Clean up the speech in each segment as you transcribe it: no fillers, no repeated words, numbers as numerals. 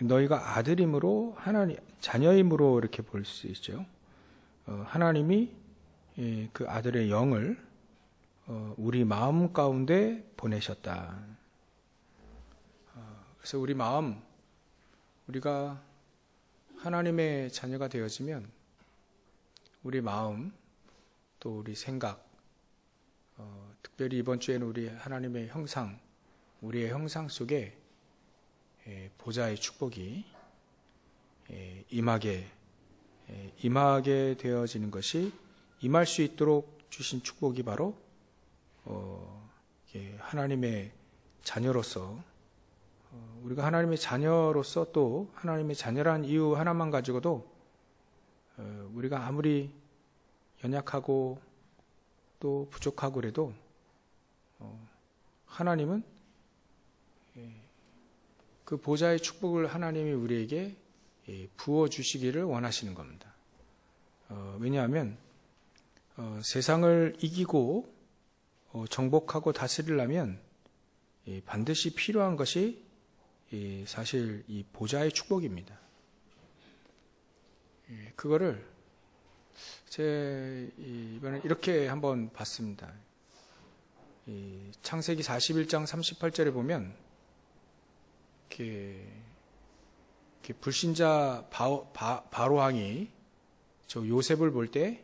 너희가 아들임으로 하나님 자녀임으로 이렇게 볼 수 있죠. 하나님이 그 아들의 영을 우리 마음 가운데 보내셨다. 그래서 우리 마음, 우리가 하나님의 자녀가 되어지면 우리 마음 또 우리 생각, 특별히 이번 주에는 우리 하나님의 형상, 우리의 형상 속에 보좌의 축복이 임하게 되어지는 것이, 임할 수 있도록 주신 축복이 바로 하나님의 자녀로서, 우리가 하나님의 자녀로서 또 하나님의 자녀란 이유 하나만 가지고도 우리가 아무리 연약하고 또 부족하고 그래도 하나님은 그 보좌의 축복을 하나님이 우리에게 부어주시기를 원하시는 겁니다. 왜냐하면 세상을 이기고 정복하고 다스리려면 반드시 필요한 것이 사실 이 보좌의 축복입니다. 그거를 이번에 이렇게 한번 봤습니다. 창세기 41장 38절에 보면 불신자 바로왕이 저 요셉을 볼 때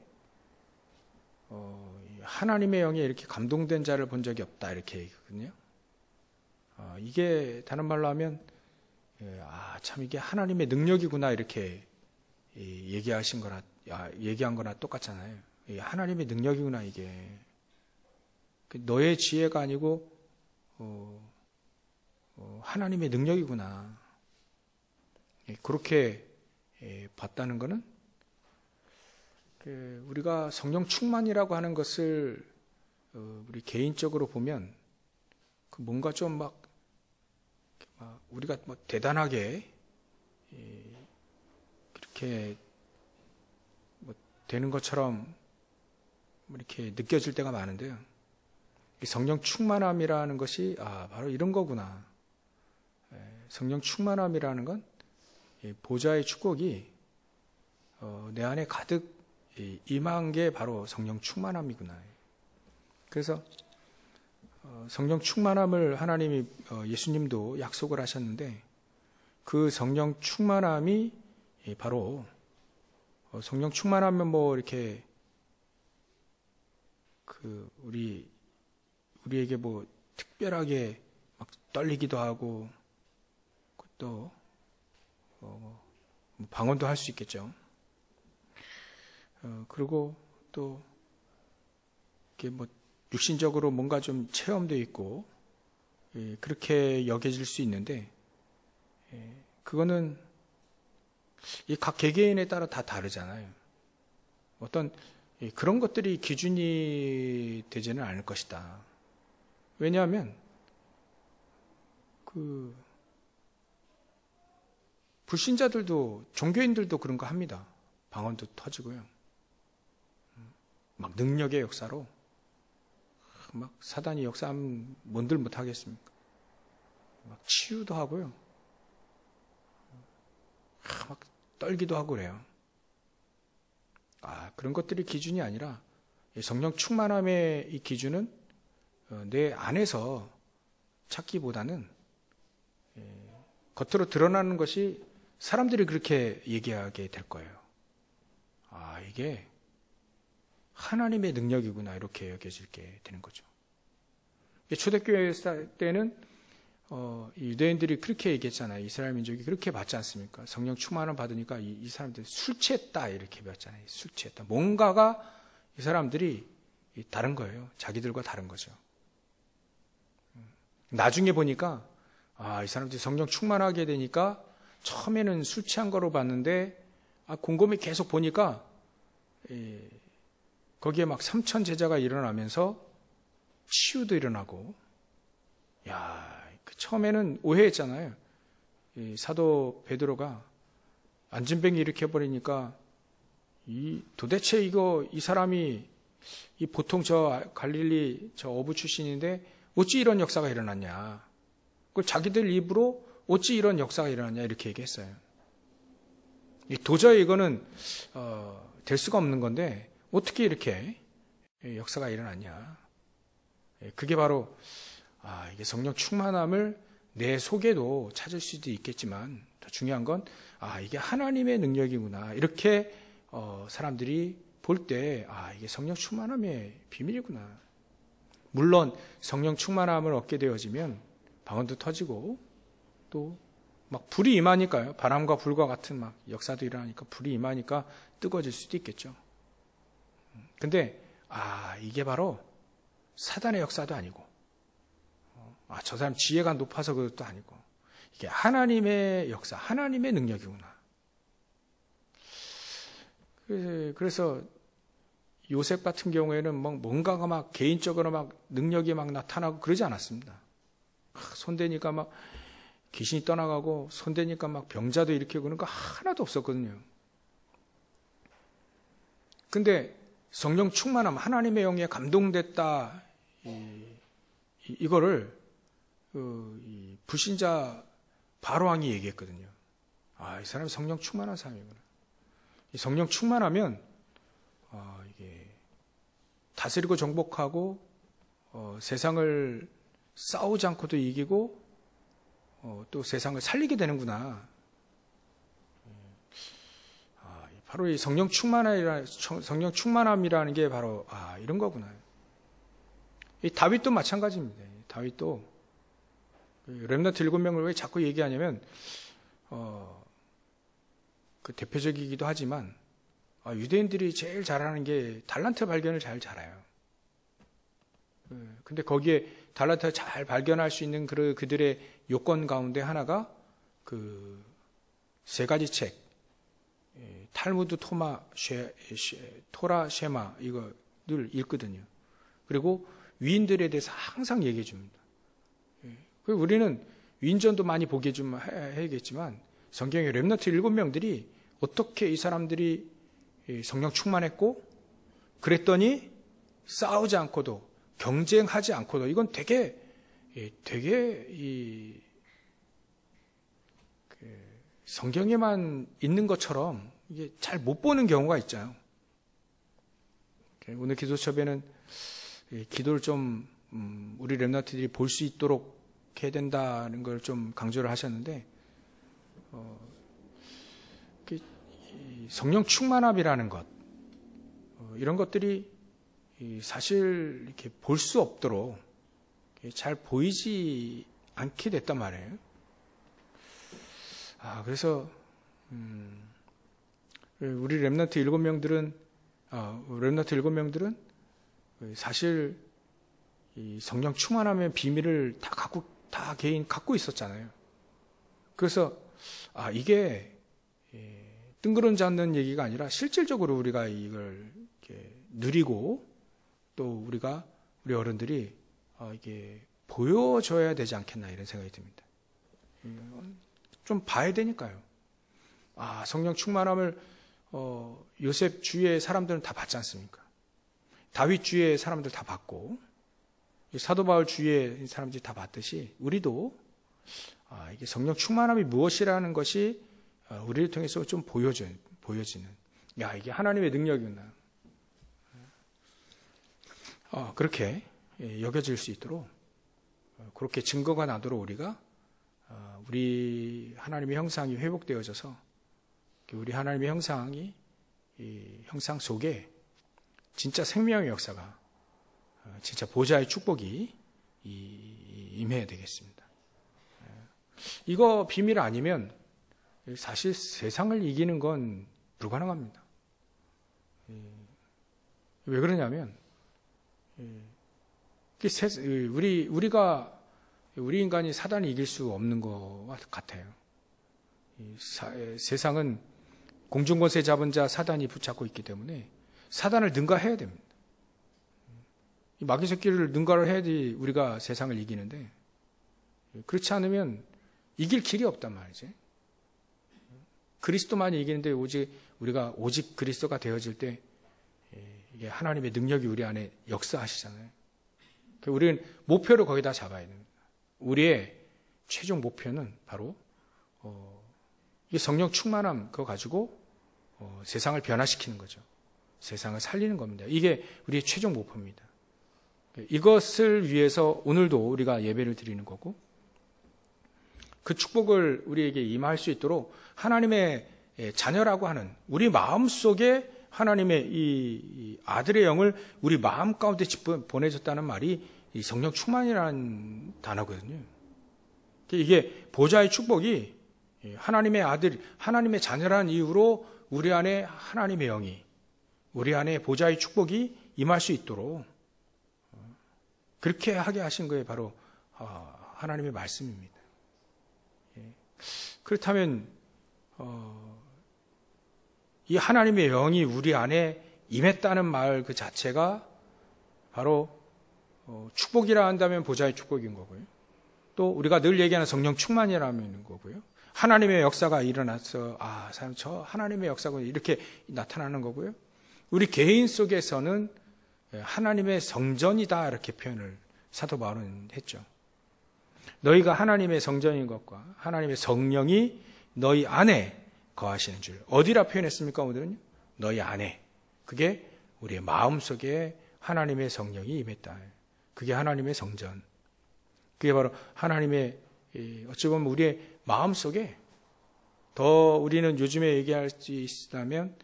하나님의 영에 이렇게 감동된 자를 본 적이 없다 이렇게 얘기거든요. 이게 다른 말로 하면 참 이게 하나님의 능력이구나 이렇게 얘기한 거나 똑같잖아요. 하나님의 능력이구나 이게. 너의 지혜가 아니고 하나님의 능력이구나. 그렇게 봤다는 것은 우리가 성령 충만이라고 하는 것을 우리 개인적으로 보면 뭔가 좀 막 우리가 뭐 대단하게 이렇게 뭐 되는 것처럼 이렇게 느껴질 때가 많은데요. 성령 충만함이라는 것이 바로 이런 거구나. 성령 충만함이라는 건 보좌의 축복이 내 안에 가득 임한 게 바로 성령 충만함이구나. 그래서 성령 충만함을 하나님이 예수님도 약속을 하셨는데 그 성령 충만함이 바로 성령 충만하면 뭐 이렇게 우리에게 뭐 특별하게 막 떨리기도 하고 또 방언도 할 수 있겠죠. 그리고 또 이렇게 뭐 육신적으로 뭔가 좀 체험되어 있고 그렇게 여겨질 수 있는데 그거는 이 각 개개인에 따라 다 다르잖아요. 어떤 그런 것들이 기준이 되지는 않을 것이다. 왜냐하면 불신자들도 종교인들도 그런 거 합니다. 방언도 터지고요. 막 능력의 역사로 막 사단이 역사하면 뭔들 못하겠습니까? 막 치유도 하고요. 막 떨기도 하고 그래요. 그런 것들이 기준이 아니라 성령 충만함의 이 기준은 내 안에서 찾기보다는 겉으로 드러나는 것이 사람들이 그렇게 얘기하게 될 거예요. 이게 하나님의 능력이구나 이렇게 여겨지게 되는 거죠. 초대교회 때는 유대인들이 그렇게 얘기했잖아요. 이스라엘 민족이 그렇게 받지 않습니까? 성령 충만을 받으니까 이 사람들이 술 취했다 이렇게 배웠잖아요. 술 취했다. 뭔가가 이 사람들이 다른 거예요. 자기들과 다른 거죠. 나중에 보니까 이 사람들이 성령 충만하게 되니까 처음에는 술 취한 거로 봤는데 곰곰이 계속 보니까 거기에 막 3천 제자가 일어나면서 치유도 일어나고 처음에는 오해했잖아요. 사도 베드로가 안진뱅이 일으켜버리니까 도대체 이 사람이 보통 저 갈릴리 저 어부 출신인데 어찌 이런 역사가 일어났냐. 그걸 자기들 입으로 어찌 이런 역사가 일어나냐 이렇게 얘기했어요. 도저히 이거는 될 수가 없는 건데 어떻게 이렇게 역사가 일어났냐. 그게 바로 이게 성령 충만함을 내 속에도 찾을 수도 있겠지만 더 중요한 건 이게 하나님의 능력이구나. 이렇게 사람들이 볼 때 이게 성령 충만함의 비밀이구나. 물론 성령 충만함을 얻게 되어지면 방언도 터지고 또 막 불이 임하니까요. 바람과 불과 같은 막 역사도 일어나니까 불이 임하니까 뜨거워질 수도 있겠죠. 근데 이게 바로 사단의 역사도 아니고 저 사람 지혜가 높아서 그것도 아니고 이게 하나님의 역사, 하나님의 능력이구나. 그래서 요셉 같은 경우에는 뭔가가 막 개인적으로 막 능력이 막 나타나고 그러지 않았습니다. 손대니까 막 귀신이 떠나가고 손대니까 막 병자도 일으키고 그런 거 하나도 없었거든요. 근데 성령 충만함, 하나님의 영에 감동됐다. 이거를 이 불신자 바로왕이 얘기했거든요. 이 사람이 성령 충만한 사람이구나. 이 성령 충만하면 이게 다스리고 정복하고 세상을 싸우지 않고도 이기고 또 세상을 살리게 되는구나. 바로 이 성령 충만함이라는 게 바로 이런 거구나. 이 다윗도 마찬가지입니다. 다윗도 렘넌트 7명을 왜 자꾸 얘기하냐면 그 대표적이기도 하지만 유대인들이 제일 잘하는 게 달란트 발견을 잘해요. 근데 거기에 달란트 잘 발견할 수 있는 그들의 요건 가운데 하나가 그 세 가지 책, 탈무드, 토라, 쉐마 이거를 읽거든요. 그리고 위인들에 대해서 항상 얘기해 줍니다. 우리는 위인전도 많이 보게 좀 해야겠지만 성경의 렘넌트 7명들이 어떻게 이 사람들이 성령 충만했고 그랬더니 싸우지 않고도 경쟁하지 않고도 이건 되게 성경에만 있는 것처럼 이게 잘 못 보는 경우가 있잖아요. 오늘 기도첩에는 기도를 좀 우리 렘넌트들이 볼 수 있도록 해야 된다는 걸 좀 강조를 하셨는데 성령 충만함이라는 것 이런 것들이 사실 이렇게 볼 수 없도록 잘 보이지 않게 됐단 말이에요. 그래서 우리 렘넌트 7명들은 사실 이 성령 충만함의 비밀을 다 개인 갖고 있었잖아요. 그래서 이게 뜬구름 잡는 얘기가 아니라 실질적으로 우리가 이걸 이렇게 누리고 또 우리 어른들이 이게 보여줘야 되지 않겠나 이런 생각이 듭니다. 좀 봐야 되니까요. 성령 충만함을 요셉 주위의 사람들은 다 받지 않습니까? 다윗 주위의 사람들 다 받고 사도 바울 주위의 사람들이 다 받듯이 우리도 이게 성령 충만함이 무엇이라는 것이 우리를 통해서 좀 보여지는 이게 하나님의 능력이구나. 그렇게 여겨질 수 있도록 그렇게 증거가 나도록 우리 하나님의 형상이 회복되어져서 우리 하나님의 형상이 이 형상 속에 진짜 생명의 역사가 진짜 보좌의 축복이 임해야 되겠습니다. 이거 비밀 아니면 사실 세상을 이기는 건 불가능합니다. 왜 그러냐면 우리 인간이 사단을 이길 수 없는 것 같아요. 세상은 공중권세 잡은 자 사단이 붙잡고 있기 때문에 사단을 능가해야 됩니다. 마귀 새끼를 능가를 해야지 우리가 세상을 이기는데 그렇지 않으면 이길 길이 없단 말이지. 그리스도만이 이기는데 우리가 오직 그리스도가 되어질 때 이게 하나님의 능력이 우리 안에 역사하시잖아요. 우리는 목표를 거기다 잡아야 됩니다. 우리의 최종 목표는 바로 이 성령 충만함 그거 가지고 세상을 변화시키는 거죠. 세상을 살리는 겁니다. 이게 우리의 최종 목표입니다. 이것을 위해서 오늘도 우리가 예배를 드리는 거고, 그 축복을 우리에게 임할 수 있도록 하나님의 자녀라고 하는 우리 마음속에 하나님의 이 아들의 영을 우리 마음 가운데 보내줬다는 말이 이 성령 충만이라는 단어거든요. 이게 보좌의 축복이 하나님의 아들, 하나님의 자녀라는 이유로 우리 안에 하나님의 영이, 우리 안에 보좌의 축복이 임할 수 있도록 그렇게 하게 하신 거에 바로 하나님의 말씀입니다. 그렇다면 이 하나님의 영이 우리 안에 임했다는 말 그 자체가 바로 축복이라 한다면 보좌의 축복인 거고요. 또 우리가 늘 얘기하는 성령 충만이라는 거고요. 하나님의 역사가 일어나서 저 하나님의 역사가 이렇게 나타나는 거고요. 우리 개인 속에서는 하나님의 성전이다 이렇게 표현을 사도 바울은 했죠. 너희가 하나님의 성전인 것과 하나님의 성령이 너희 안에 거하시는 줄. 어디라 표현했습니까? 오늘은요? 너희 안에. 그게 우리의 마음속에 하나님의 성령이 임했다. 그게 하나님의 성전. 그게 바로 하나님의 어찌 보면 우리의 마음속에 더 우리는 요즘에 얘기할 수 있다면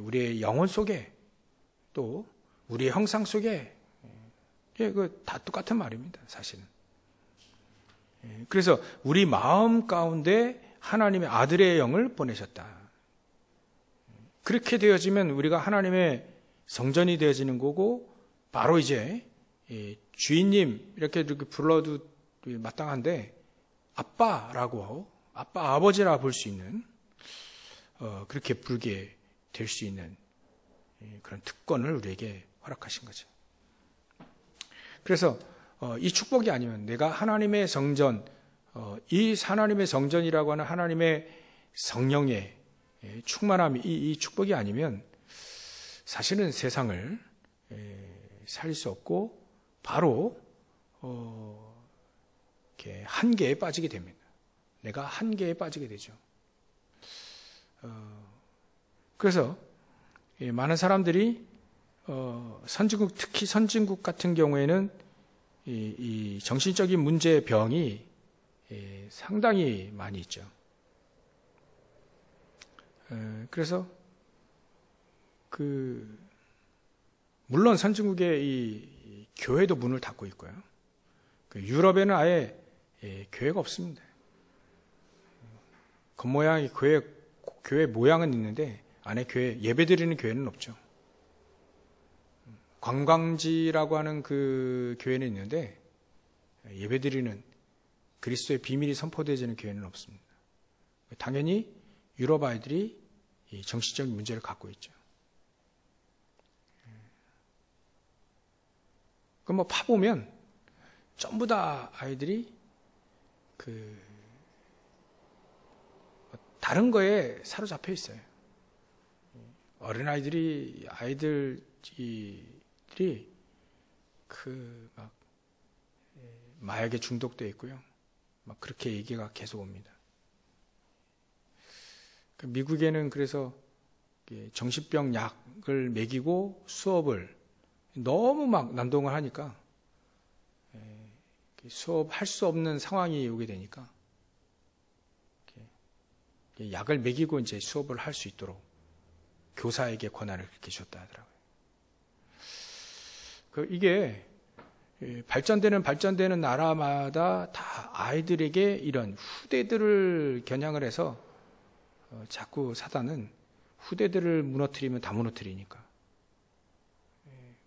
우리의 영혼 속에 또 우리의 형상 속에 그 다 똑같은 말입니다. 사실은. 그래서 우리 마음 가운데 하나님의 아들의 영을 보내셨다. 그렇게 되어지면 우리가 하나님의 성전이 되어지는 거고 바로 이제 주인님 이렇게 불러도 마땅한데 아빠라고 아버지라 볼 수 있는 그렇게 부르게 될 수 있는 그런 특권을 우리에게 허락하신 거죠. 그래서 이 축복이 아니면 내가 하나님의 성전, 이 하나님의 성전이라고 하는 하나님의 성령의 충만함, 이 축복이 아니면 사실은 세상을 살릴 수 없고 바로 이렇게 한계에 빠지게 됩니다. 내가 한계에 빠지게 되죠. 그래서 많은 사람들이 선진국, 특히 선진국 같은 경우에는 이 정신적인 문제의 병이 상당히 많이 있죠. 그래서 물론 선진국의 이 교회도 문을 닫고 있고요. 유럽에는 아예 교회가 없습니다. 겉모양이 교회 모양은 있는데 안에 예배드리는 교회는 없죠. 관광지라고 하는 그 교회는 있는데 예배드리는 그리스도의 비밀이 선포되어지는 교회는 없습니다. 당연히 유럽 아이들이 이 정신적인 문제를 갖고 있죠. 파보면 전부 다 아이들이 다른 거에 사로잡혀 있어요. 어린아이들이 마약에 중독되어 있고요. 그렇게 얘기가 계속 옵니다. 미국에는 그래서 정신병 약을 먹이고 수업을 너무 난동을 하니까 수업할 수 없는 상황이 오게 되니까 약을 먹이고 이제 수업을 할 수 있도록 교사에게 권한을 그렇게 줬다 하더라고요. 이게 발전되는 나라마다 다 아이들에게 이런 후대들을 겨냥을 해서 자꾸 사단은 후대들을 무너뜨리면 다 무너뜨리니까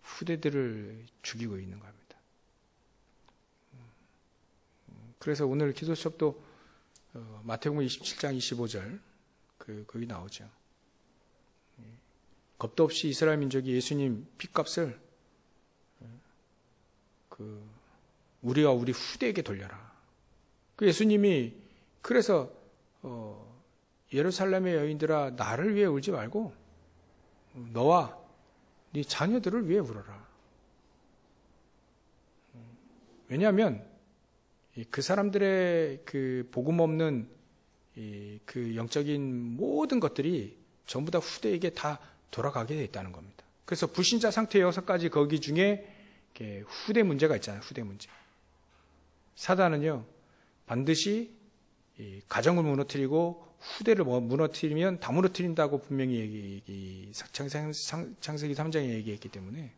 후대들을 죽이고 있는 겁니다. 그래서 오늘 기도 수업도 마태복음 27장 25절 거기 나오죠. 겁도 없이 이스라엘 민족이 예수님 핏값을 우리와 우리 후대에게 돌려라. 예수님이 그래서 예루살렘의 여인들아 나를 위해 울지 말고 너와 네 자녀들을 위해 울어라. 왜냐하면 그 사람들의 그 복음 없는 그 영적인 모든 것들이 전부 다 후대에게 다 돌아가게 돼 있다는 겁니다. 그래서 불신자 상태 6가지 거기 중에 후대 문제가 있잖아요. 후대 문제. 사단은요, 반드시 가정을 무너뜨리고 후대를 무너뜨리면 다 무너뜨린다고 분명히 창세기 3장에 얘기했기 때문에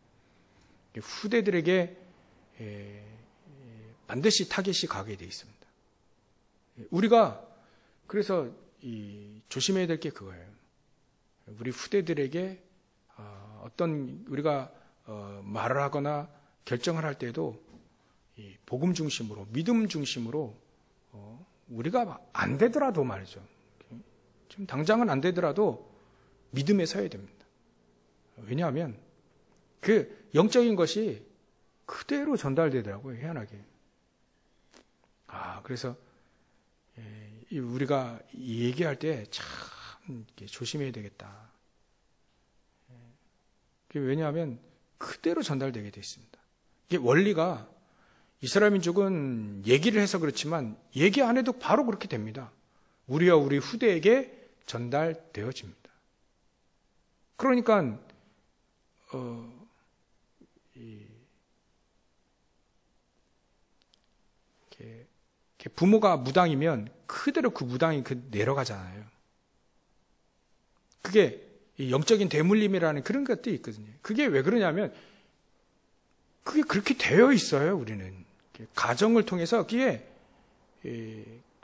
후대들에게 반드시 타겟이 가게 돼 있습니다. 우리가 그래서 조심해야 될 게 그거예요. 우리 후대들에게 어떤 우리가 말을 하거나 결정을 할 때도 복음 중심으로, 믿음 중심으로 우리가 안 되더라도 말이죠. 지금 당장은 안 되더라도 믿음에 서야 됩니다. 왜냐하면 그 영적인 것이 그대로 전달되더라고요. 희한하게. 그래서 우리가 얘기할 때 참 조심해야 되겠다. 왜냐하면 그대로 전달되게 되어 있습니다. 이게 원리가 이스라엘 민족은 얘기를 해서 그렇지만 얘기 안 해도 바로 그렇게 됩니다. 우리와 우리 후대에게 전달되어집니다. 그러니까 부모가 무당이면 그대로 그 무당이 내려가잖아요. 그게 영적인 대물림이라는 그런 것도 있거든요. 그게 왜 그러냐면 그게 그렇게 되어 있어요. 우리는 가정을 통해서 그게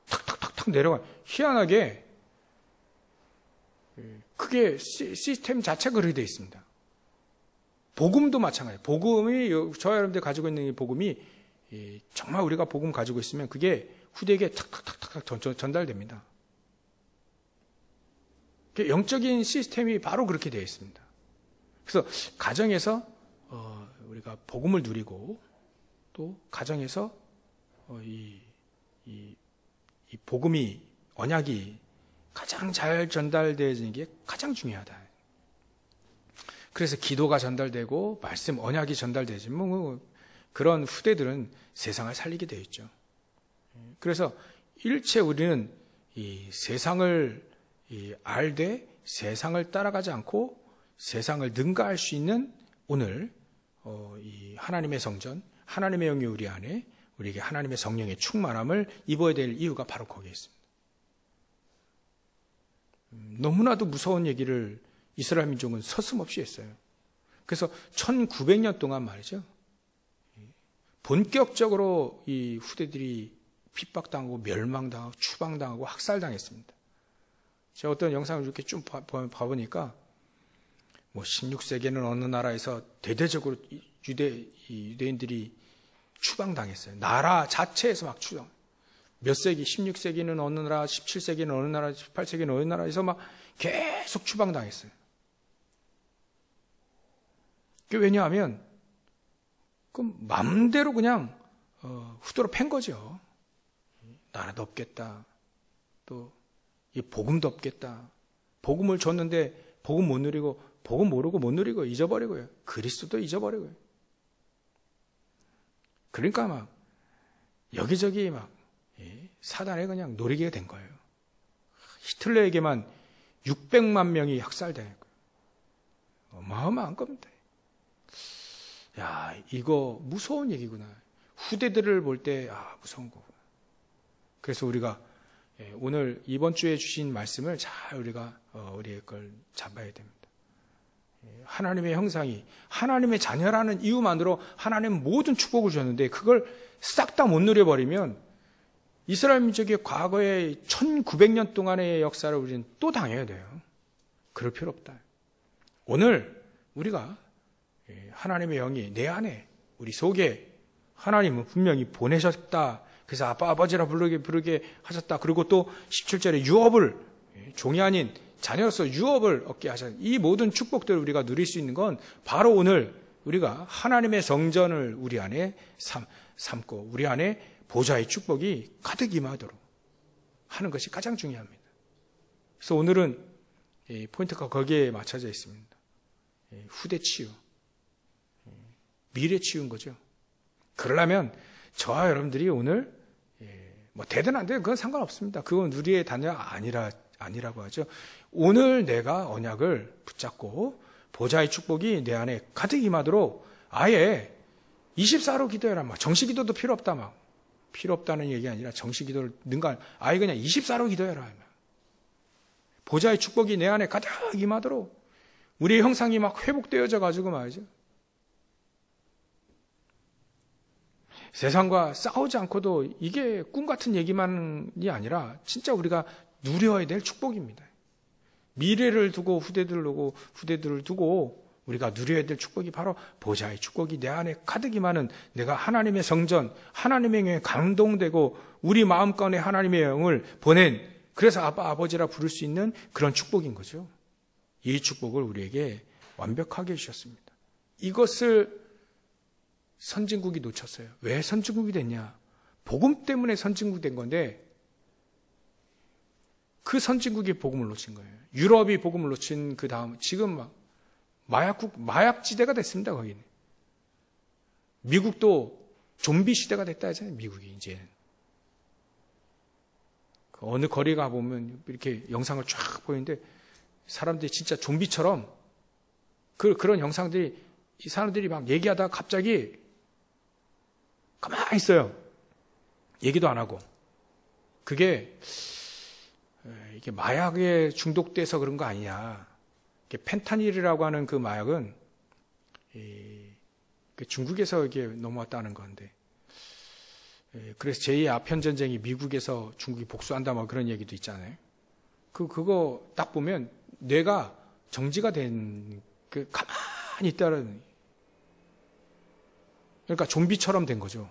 탁탁탁탁 내려가. 희한하게 그게 시스템 자체가 그렇게 되어 있습니다. 복음도 마찬가지예요. 복음이 저와 여러분들 가지고 있는 이 복음이 정말 우리가 복음 가지고 있으면 그게 후대에게 탁탁탁탁 전달됩니다. 영적인 시스템이 바로 그렇게 되어 있습니다. 그래서 가정에서 우리가 복음을 누리고 또 가정에서 이 복음이 언약이 가장 잘 전달되어지는 게 가장 중요하다. 그래서 기도가 전달되고 말씀 언약이 전달되지만 그런 후대들은 세상을 살리게 되어 있죠. 그래서 일체 우리는 이 세상을 알되 세상을 따라가지 않고 세상을 능가할 수 있는 오늘 이 하나님의 성전, 하나님의 영이 우리 안에 우리에게 하나님의 성령의 충만함을 입어야 될 이유가 바로 거기에 있습니다. 너무나도 무서운 얘기를 이스라엘 민족은 서슴없이 했어요. 그래서 1900년 동안 말이죠. 본격적으로 이 후대들이 핍박당하고 멸망당하고 추방당하고 학살당했습니다. 제가 어떤 영상을 이렇게 쭉 봐보니까 16세기에는 어느 나라에서 대대적으로 유대인들이 추방당했어요. 나라 자체에서 막 추방. 몇 세기, 16세기는 어느 나라, 17세기는 어느 나라, 18세기는 어느 나라에서 막 계속 추방당했어요. 그게 왜냐하면 그럼 마음대로 그냥 후대로 팬 거죠. 나라도 없겠다. 또 이 복음도 없겠다. 복음을 줬는데 복음 못 누리고 복음 모르고 못 누리고 잊어버리고요. 그리스도도 잊어버리고요. 그러니까 막 여기저기 막 사단에 그냥 노리게 된 거예요. 히틀러에게만 600만 명이 학살당했고요. 어마어마한 겁니다. 야, 이거 무서운 얘기구나. 후대들을 볼 때 무서운 거구나. 그래서 우리가 오늘 이번 주에 주신 말씀을 잘 우리가 우리의 걸 잡아야 됩니다. 하나님의 형상이 하나님의 자녀라는 이유만으로 하나님은 모든 축복을 주셨는데 그걸 싹 다 못 누려버리면 이스라엘 민족의 과거의 1900년 동안의 역사를 우리는 또 당해야 돼요. 그럴 필요 없다. 오늘 우리가 하나님의 영이 내 안에 우리 속에 하나님은 분명히 보내셨다. 그래서 아빠 아버지라 부르게 하셨다. 그리고 또 17절에 유업을 종이 아닌 자녀로서 유업을 얻게 하셨다. 이 모든 축복들을 우리가 누릴 수 있는 건 바로 오늘 우리가 하나님의 성전을 우리 안에 삼고 우리 안에 보좌의 축복이 가득 임하도록 하는 것이 가장 중요합니다. 그래서 오늘은 포인트가 거기에 맞춰져 있습니다. 후대 치유, 미래 치유인 거죠. 그러려면 저와 여러분들이 오늘 뭐 되든 안 되든 그건 상관없습니다. 그건 우리의 단어가 아니라고 하죠. 오늘 내가 언약을 붙잡고 보좌의 축복이 내 안에 가득 임하도록 아예 24로 기도해라. 막 정시 기도도 필요 없다. 막 필요 없다는 얘기 아니라 정시 기도를 능가할 아예 그냥 24로 기도해라. 보좌의 축복이 내 안에 가득 임하도록 우리의 형상이 막 회복되어져 가지고 말이죠. 세상과 싸우지 않고도 이게 꿈 같은 얘기만이 아니라 진짜 우리가 누려야 될 축복입니다. 미래를 두고 후대들을 두고 우리가 누려야 될 축복이 바로 보좌의 축복이 내 안에 가득 임하는 내가 하나님의 성전, 하나님의 영에 감동되고 우리 마음가운데 하나님의 영을 보낸 그래서 아빠, 아버지라 부를 수 있는 그런 축복인 거죠. 이 축복을 우리에게 완벽하게 해주셨습니다. 이것을 선진국이 놓쳤어요. 왜 선진국이 됐냐? 복음 때문에 선진국이 된 건데 그 선진국이 복음을 놓친 거예요. 유럽이 복음을 놓친 그 다음 지금 막 마약지대가 됐습니다. 거기는. 미국도 좀비 시대가 됐다 하잖아요. 미국이 이제는. 어느 거리 가보면 이렇게 영상을 쫙 보이는데 사람들이 진짜 좀비처럼 그런 영상들이 이 사람들이 막 얘기하다가 갑자기 가만히 있어요. 얘기도 안 하고. 그게 이게 마약에 중독돼서 그런 거 아니냐. 펜타닐이라고 하는 그 마약은 중국에서 이게 넘어왔다는 건데. 그래서 제2의 아편전쟁이 미국에서 중국이 복수한다 뭐 그런 얘기도 있잖아요. 그거 딱 보면 뇌가 정지가 된 가만히 있다는 그러니까 좀비처럼 된 거죠.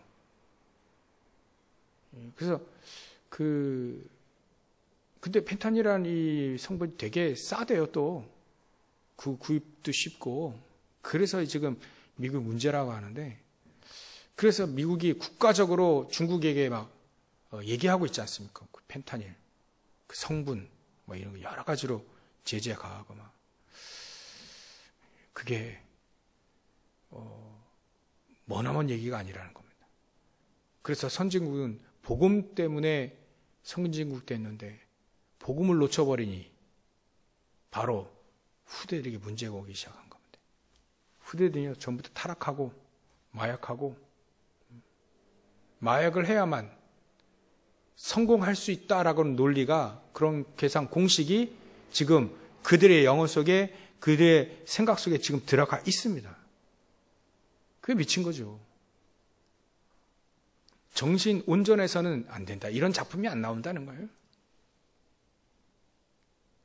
그래서 근데 펜타닐이라는 이 성분이 되게 싸대요 또. 구입도 쉽고. 그래서 지금 미국 문제라고 하는데 그래서 미국이 국가적으로 중국에게 막 얘기하고 있지 않습니까? 그 펜타닐, 그 성분, 뭐 이런 거 여러 가지로 제재 가하고 막. 그게 머나먼 얘기가 아니라는 겁니다. 그래서 선진국은 복음 때문에 선진국 됐는데 복음을 놓쳐버리니 바로 후대들에게 문제가 오기 시작한 겁니다. 후대들이 전부 다 타락하고 마약하고 마약을 해야만 성공할 수 있다라고는 논리가 그런 계산 공식이 지금 그들의 영혼 속에 그들의 생각 속에 지금 들어가 있습니다. 그게 미친 거죠. 정신 온전해서는 안 된다. 이런 작품이 안 나온다는 거예요.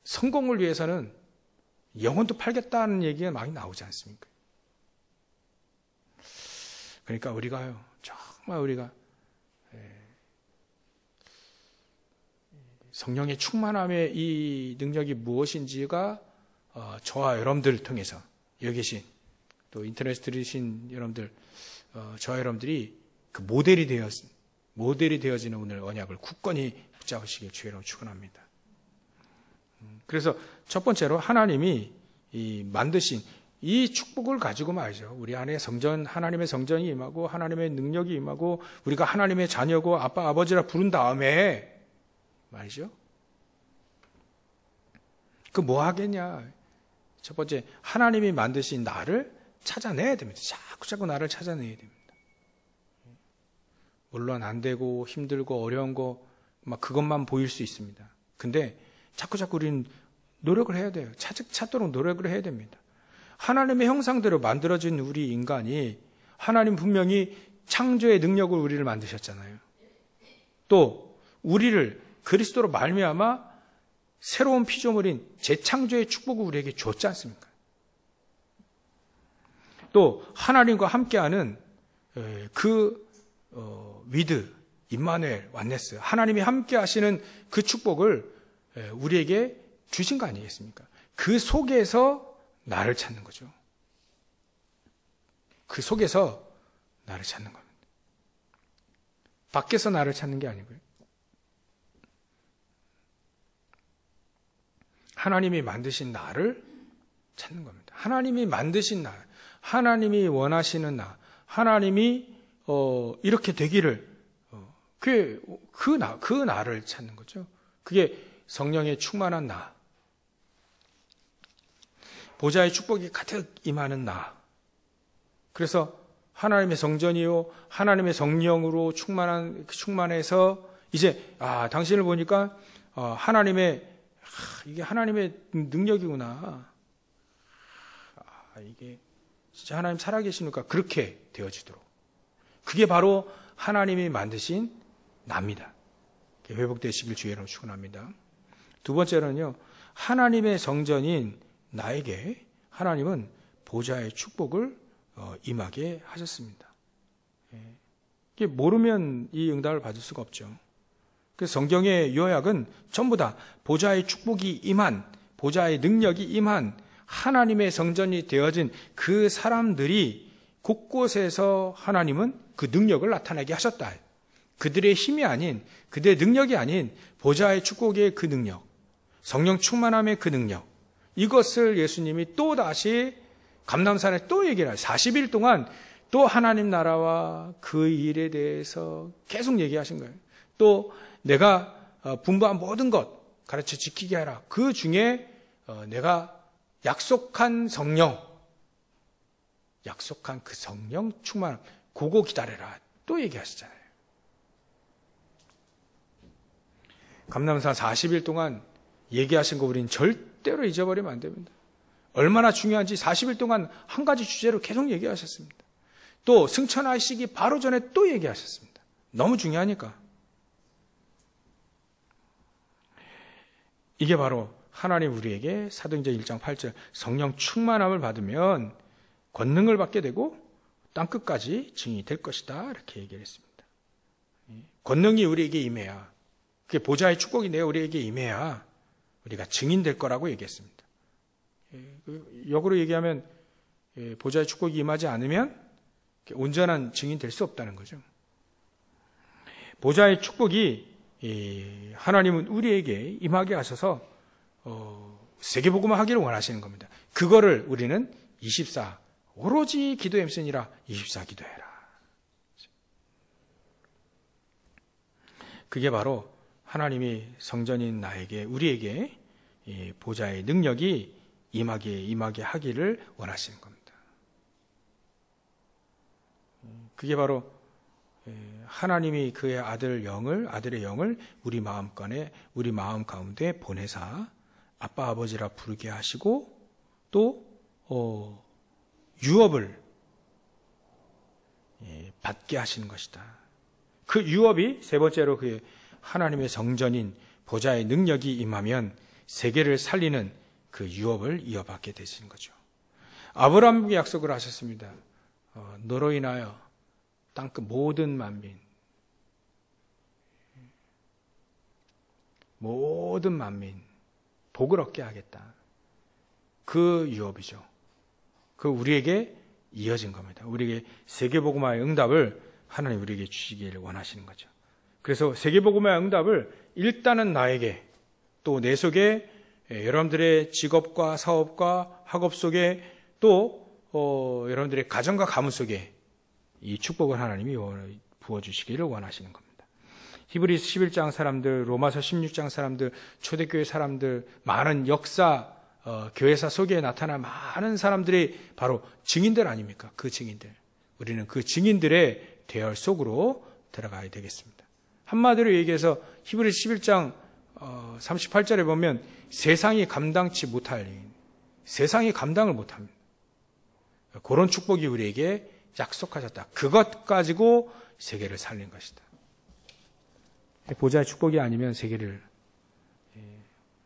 성공을 위해서는 영혼도 팔겠다는 얘기가 많이 나오지 않습니까? 그러니까 우리가요, 정말 우리가 성령의 충만함의 이 능력이 무엇인지가 저와 여러분들을 통해서 여기 계신 또 인터넷 들으신 여러분들, 저와 여러분들이 그 모델이 되어지는 오늘 언약을 굳건히 붙잡으시길 주의 이름으로 축원합니다. 그래서 첫 번째로 하나님이 만드신 이 축복을 가지고 말이죠. 우리 안에 성전, 하나님의 성전이 임하고 하나님의 능력이 임하고 우리가 하나님의 자녀고 아빠, 아버지라 부른 다음에 말이죠. 그 뭐 하겠냐. 첫 번째, 하나님이 만드신 나를 찾아내야 됩니다. 자꾸 나를 찾아내야 됩니다. 물론 안 되고 힘들고 어려운 거 막 그것만 보일 수 있습니다. 근데 자꾸 우리는 노력을 해야 돼요. 찾도록 노력을 해야 됩니다. 하나님의 형상대로 만들어진 우리 인간이 하나님 분명히 창조의 능력을 우리를 만드셨잖아요. 또 우리를 그리스도로 말미암아 새로운 피조물인 재창조의 축복을 우리에게 줬지 않습니까? 또 하나님과 함께하는 위드, 임마누엘, 완네스, 하나님이 함께하시는 그 축복을 우리에게 주신 거 아니겠습니까? 그 속에서 나를 찾는 거죠. 그 속에서 나를 찾는 겁니다. 밖에서 나를 찾는 게 아니고요. 하나님이 만드신 나를 찾는 겁니다. 하나님이 만드신 나, 하나님이 원하시는 나, 하나님이 이렇게 되기를 그 나를 찾는 거죠. 그게 성령의 충만한 나. 보좌의 축복이 가득 임하는 나. 그래서 하나님의 성전이요, 하나님의 성령으로 충만해서 이제 당신을 보니까 이게 하나님의 능력이구나. 이게 진짜 하나님 살아계시니까 그렇게 되어지도록. 그게 바로 하나님이 만드신 나입니다. 회복되시길 주의로 축원합니다. 두 번째로는요, 하나님의 성전인 나에게 하나님은 보좌의 축복을 임하게 하셨습니다. 이게 모르면 이 응답을 받을 수가 없죠. 그래서 성경의 요약은 전부 다 보좌의 축복이 임한, 보좌의 능력이 임한 하나님의 성전이 되어진 그 사람들이 곳곳에서 하나님은 그 능력을 나타나게 하셨다. 그들의 힘이 아닌, 그들의 능력이 아닌 보좌의 축복의 그 능력, 성령 충만함의 그 능력, 이것을 예수님이 또 다시 감람산에 또 얘기를 해요. 40일 동안 또 하나님 나라와 그 일에 대해서 계속 얘기하신 거예요. 또 내가 분부한 모든 것 가르쳐 지키게 하라. 그 중에 내가 약속한 그 성령 충만, 그거 기다려라. 또 얘기하시잖아요. 감람산 40일 동안 얘기하신 거 우리는 절대로 잊어버리면 안 됩니다. 얼마나 중요한지 40일 동안 한 가지 주제로 계속 얘기하셨습니다. 또 승천하시기 바로 전에 또 얘기하셨습니다. 너무 중요하니까. 이게 바로 하나님 우리에게 사도행전 1장 8절 성령 충만함을 받으면 권능을 받게 되고 땅끝까지 증인이 될 것이다. 이렇게 얘기를 했습니다. 권능이 우리에게 임해야, 그게 보좌의 축복이 우리에게 임해야 우리가 증인될 거라고 얘기했습니다. 역으로 얘기하면 보좌의 축복이 임하지 않으면 온전한 증인 될 수 없다는 거죠. 보좌의 축복이 하나님은 우리에게 임하게 하셔서 세계복음화 하기를 원하시는 겁니다. 그거를 우리는 24 오로지 기도의 MC니라 24 기도해라. 그게 바로 하나님이 성전인 나에게, 우리에게 보좌의 능력이 임하게 하기를 원하시는 겁니다. 그게 바로 하나님이 그의 아들의 영을 우리 마음 가운데 보내사 아빠 아버지라 부르게 하시고 또 유업을 받게 하시는 것이다. 그 유업이 세 번째로 그 하나님의 성전인 보좌의 능력이 임하면 세계를 살리는 그 유업을 이어받게 되시는 거죠. 아브라함에게 약속을 하셨습니다. 너로 인하여 땅끝 모든 만민 복을 얻게 하겠다. 그 유업이죠. 그 우리에게 이어진 겁니다. 우리에게 세계복음화의 응답을 하나님 우리에게 주시기를 원하시는 거죠. 그래서 세계복음화의 응답을 일단은 나에게, 또 내 속에 여러분들의 직업과 사업과 학업 속에, 또 여러분들의 가정과 가문 속에 이 축복을 하나님이 부어주시기를 원하시는 겁니다. 히브리서 11장 사람들, 로마서 16장 사람들, 초대교회 사람들, 많은 역사, 교회사 속에 나타난 많은 사람들이 바로 증인들 아닙니까? 그 증인들. 우리는 그 증인들의 대열 속으로 들어가야 되겠습니다. 한마디로 얘기해서 히브리서 11장 38절에 보면 세상이 감당치 못할 일, 세상이 감당을 못합니다. 그런 축복이 우리에게 약속하셨다. 그것 가지고 세계를 살린 것이다. 보좌의 축복이 아니면 세계를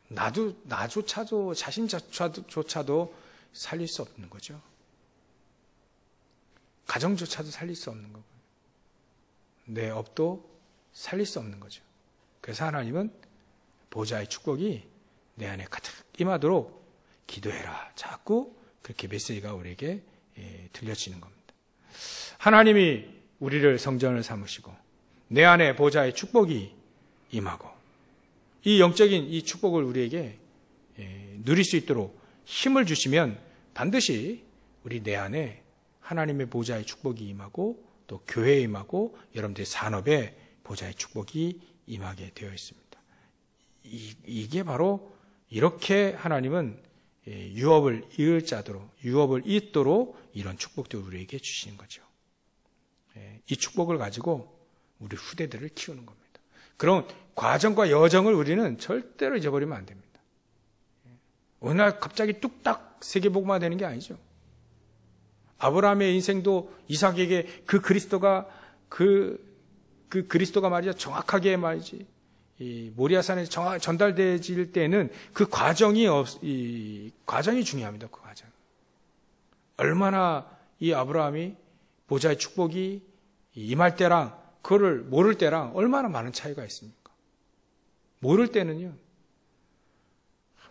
나조차도 자신조차도 살릴 수 없는 거죠. 가정조차도 살릴 수 없는 거고, 내 업도 살릴 수 없는 거죠. 그래서 하나님은 보좌의 축복이 내 안에 가득 임하도록 기도해라. 자꾸 그렇게 메시지가 우리에게 들려지는 겁니다. 하나님이 우리를 성전을 삼으시고 내 안에 보좌의 축복이 임하고 이 영적인 이 축복을 우리에게 누릴 수 있도록 힘을 주시면 반드시 우리 내 안에 하나님의 보좌의 축복이 임하고 또 교회에 임하고 여러분들의 산업에 보좌의 축복이 임하게 되어 있습니다. 이게 바로 이렇게 하나님은 유업을 이을 자도록, 유업을 잇도록 이런 축복들을 우리에게 주시는 거죠. 이 축복을 가지고 우리 후대들을 키우는 겁니다. 그런 과정과 여정을 우리는 절대로 잊어버리면 안 됩니다. 어느 날 갑자기 뚝딱 세계복음화 되는 게 아니죠. 아브라함의 인생도 이삭에게 그 그리스도가 말이죠. 정확하게 말이지. 이 모리아산에 전달되질 때는 그 과정이 중요합니다. 그 과정. 얼마나 이 아브라함이 보좌의 축복이 임할 때랑 그거를 모를 때랑 얼마나 많은 차이가 있습니까? 모를 때는요,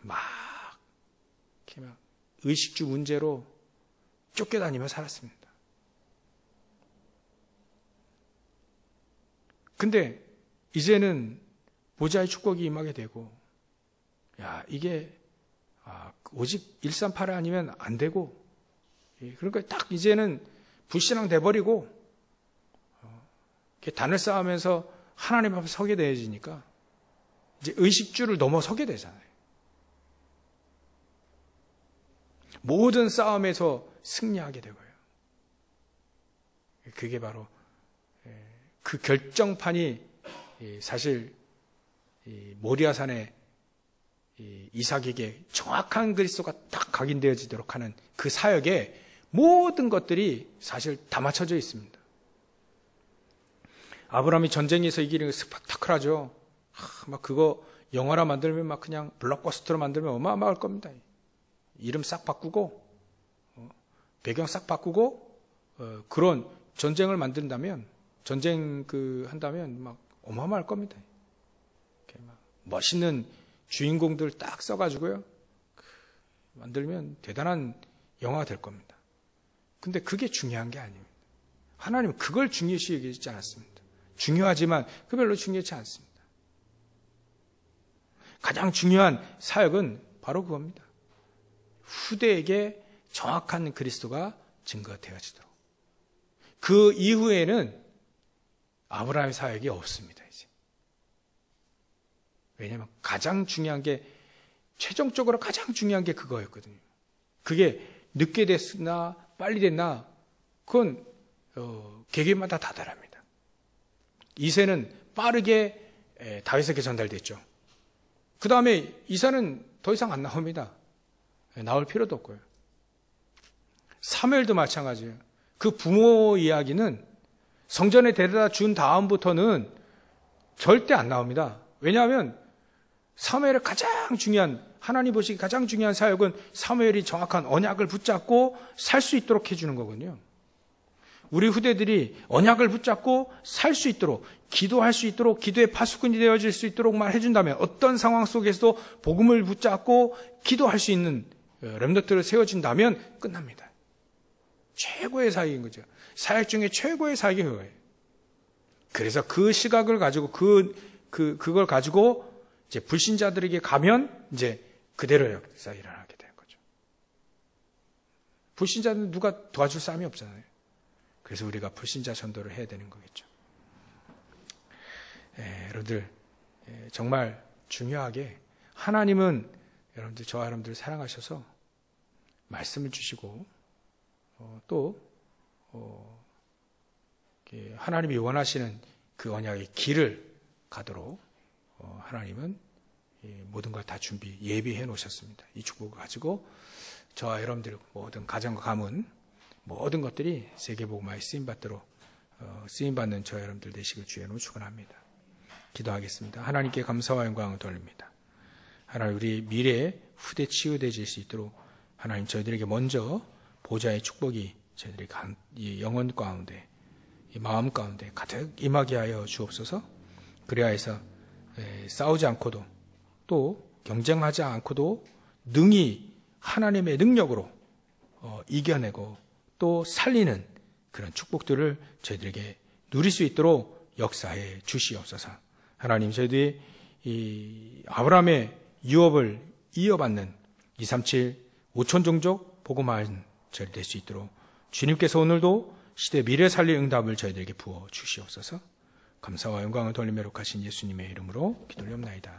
이렇게 막 의식주 문제로 쫓겨다니며 살았습니다. 근데 이제는 보좌의 축복이 임하게 되고, 이게 오직 138 아니면 안 되고, 그러니까 딱 이제는 불신앙 돼버리고 단을 쌓으면서 하나님 앞에 서게 되어지니까 이제 의식주를 넘어서게 되잖아요. 모든 싸움에서 승리하게 되고요. 그게 바로 그 결정판이 사실 모리아산에 이삭에게 정확한 그리스도가 딱 각인되어지도록 하는 그 사역에 모든 것들이 사실 다 맞춰져 있습니다. 아브라함이 전쟁에서 이기는 게 스펙타클하죠. 막 그거 영화라 만들면 막 그냥 블록버스터로 만들면 어마어마할 겁니다. 이름 싹 바꾸고 배경 싹 바꾸고 그런 전쟁을 만든다면 한다면 막 어마어마할 겁니다. 이렇게 막 멋있는 주인공들 딱 써가지고요 만들면 대단한 영화가 될 겁니다. 근데 그게 중요한 게 아닙니다. 하나님은 그걸 중요시 여기지 않았습니다. 중요하지만 그 별로 중요하지 않습니다. 가장 중요한 사역은 바로 그겁니다. 후대에게 정확한 그리스도가 증거가 되어지도록. 그 이후에는 아브라함의 사역이 없습니다. 이제. 왜냐하면 가장 중요한 게 최종적으로 가장 중요한 게 그거였거든요. 그게 늦게 됐으나 빨리 됐나 그건 개개인마다 다 다릅니다. 이새는 빠르게 다윗에게 전달됐죠. 그 다음에 이사는 더 이상 안 나옵니다. 나올 필요도 없고요. 사무엘도 마찬가지예요. 그 부모 이야기는 성전에 데려다 준 다음부터는 절대 안 나옵니다. 왜냐하면 사무엘의 가장 중요한 하나님 보시기 가장 중요한 사역은 사무엘이 정확한 언약을 붙잡고 살 수 있도록 해주는 거군요. 우리 후대들이 언약을 붙잡고 살 수 있도록 기도할 수 있도록 기도의 파수꾼이 되어질 수 있도록만 해준다면 어떤 상황 속에서도 복음을 붙잡고 기도할 수 있는 렘넌트를 세워진다면 끝납니다. 최고의 사역인 거죠. 사역 중에 최고의 사역이 그거예요. 그래서 그 시각을 가지고 그걸 가지고 이제 불신자들에게 가면 이제 그대로 역사 일어나게 되는 거죠. 불신자는 누가 도와줄 사람이 없잖아요. 그래서 우리가 불신자 전도를 해야 되는 거겠죠. 여러분들 정말 중요하게 하나님은 여러분들 저와 여러분들 사랑하셔서 말씀을 주시고 또 하나님이 원하시는 그 언약의 길을 가도록 하나님은 모든 걸 다 예비해 놓으셨습니다. 이 축복을 가지고 저와 여러분들 모든 가정과 가문 모든 것들이 세계복음화에 쓰임받는 저와 여러분들 되시길 주의로 축원합니다. 기도하겠습니다. 하나님께 감사와 영광을 돌립니다. 하나님 우리 미래에 후대 치유되질 수 있도록 하나님 저희들에게 먼저 보좌의 축복이 저희들의 이 영혼 가운데 이 마음 가운데 가득 임하게 하여 주옵소서. 그리하여서 싸우지 않고도 또 경쟁하지 않고도 능히 하나님의 능력으로 이겨내고 또 살리는 그런 축복들을 저희들에게 누릴 수 있도록 역사해 주시옵소서. 하나님 저희들이 이 아브라함의 유업을 이어받는 237 5천 종족 복음화한 저희들 될 수 있도록 주님께서 오늘도 시대 미래 살릴 응답을 저희들에게 부어 주시옵소서. 감사와 영광을 돌리며 하신 예수님의 이름으로 기도를 옵나이다.